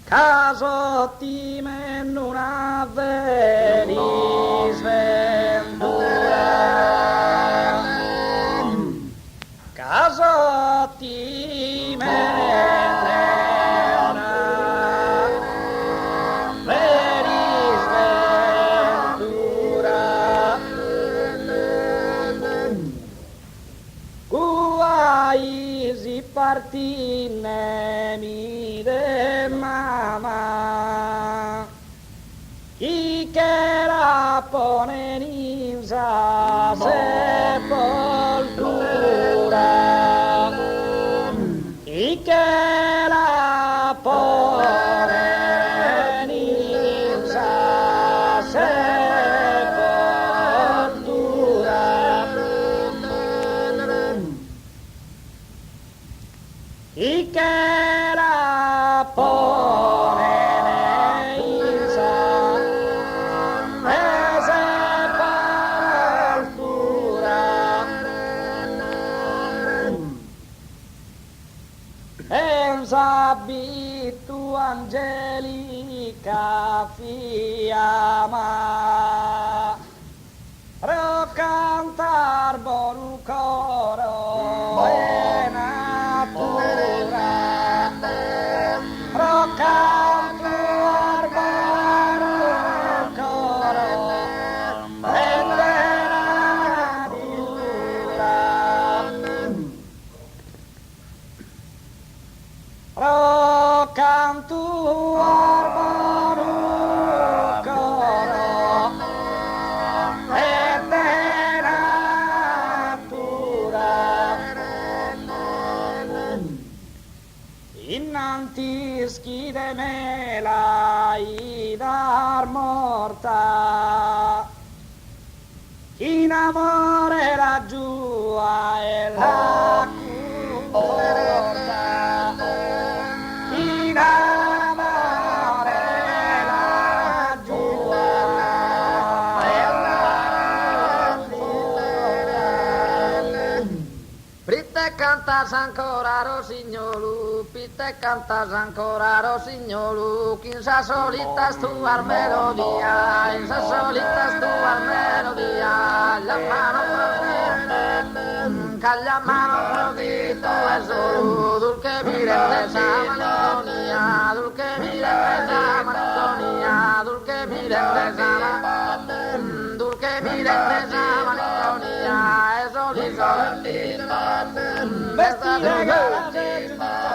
Casotti in una veris ventura, casotti in una veris ventura, guai si partine mi de mama, chi che la pone in sa sepoltura, chi che la pone in sa sepoltura, chi che la pone in sa sepoltura, en sabitu angelica fiamma, pro cantar bonu coro e natura, pro cantar bonu coro e natura, pro cantar bonu coro e natura, innanti schide me l'hai dar morta, in amore la giua e la conforta, in amore la giua e la conforta. Prite cantas ancora rosignolu, pite cantas ancora rosignolu, che in sa solita stuar melodia, in sa solita stuar melodia, la mano calla mano prodito e solo, dulce mire sa monotonia, dulce mire sa monotonia, dulce mire sa dulce mire sa monotonia, e soli Vestire gara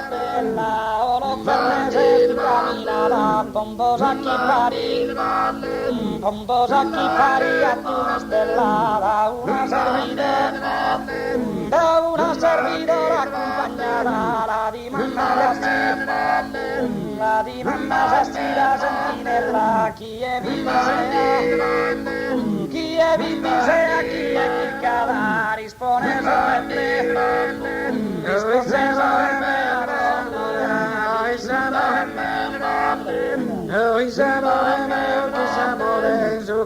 bella, oro fernese di Barmina, pomposa chi pari a una stellata, una servidora accompagnata, la dimanda s'estira sentinella, chi è vinvisea, chi è piccata, rispone solamente,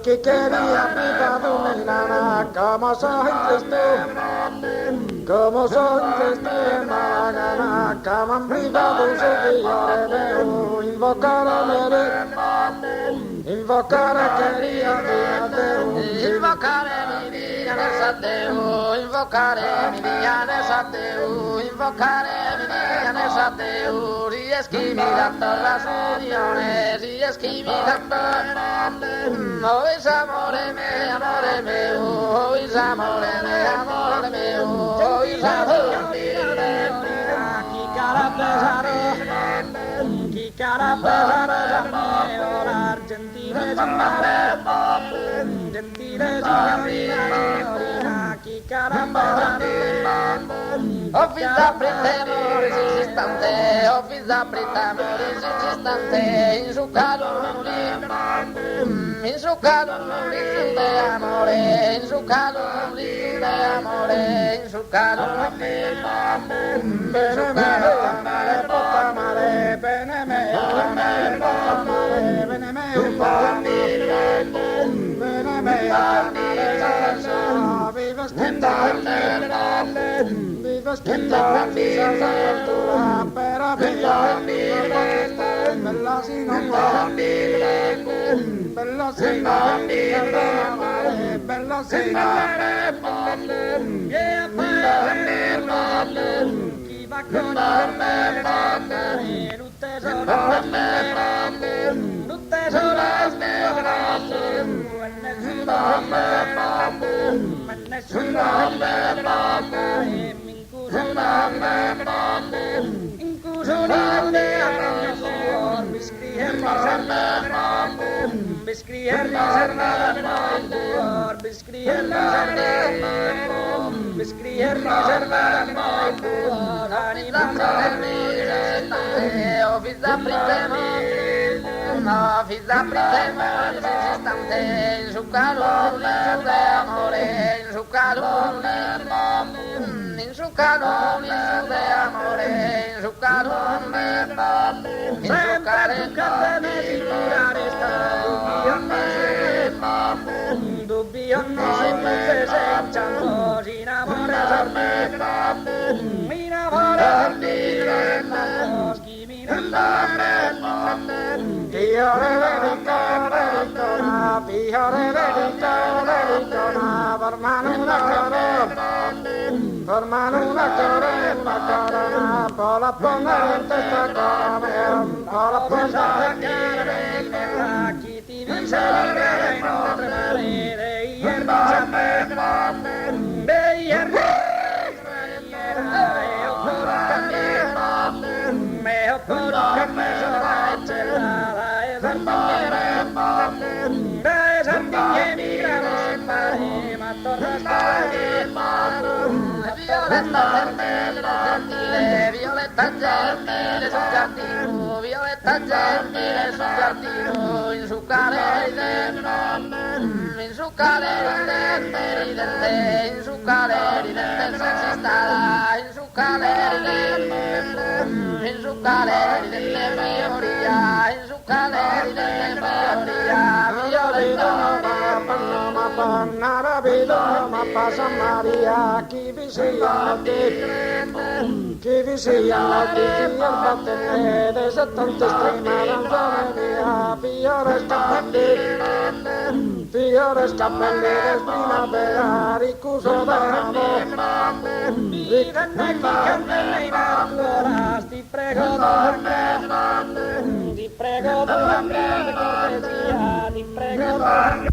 que quería picado en lana, como soy triste, Magana, como han privado su veo, invocar a quería invocare mi via nel sateo, invocare mi via nel sateo, invocare mi via nel sateo, rieschi mi dando la sunione, rieschi mi dando oh is amore mio, oh is amore mio, oh is amore mio, chi cara pesaro, l'argentine signorina, chi cara pesaro, ho visto amore insistante, in su calore, in su calore de amore, in su calore de amore, in su calore bene me, viva via, bella sinonga, bella sina, bella sina, Chi va con tutte sono nessuno Fiz da pritema, in su calore, amore, in su calore, in su calore, amore, in su calore, in su dubbio non si senza si innamora mi innamora Fiore veritona, fiore veritona, formano una corona, pola ponga in testa come, pola ponga chi ti visera in oltre mare dei Violetta gentile sul giardino, Violetta gentile sul giardino, in su Carai, in su Carai, in su Carai, senza si starà, in su Carai, in su Carai, delle Vioria, in su Carai, delle Vioria, Violetta Panna vedo ma passa Maria chi vi sia che il battene se tanto strema danzare via fiore scappelle primavera ricuso d'amore ti prego cortesia, ti prego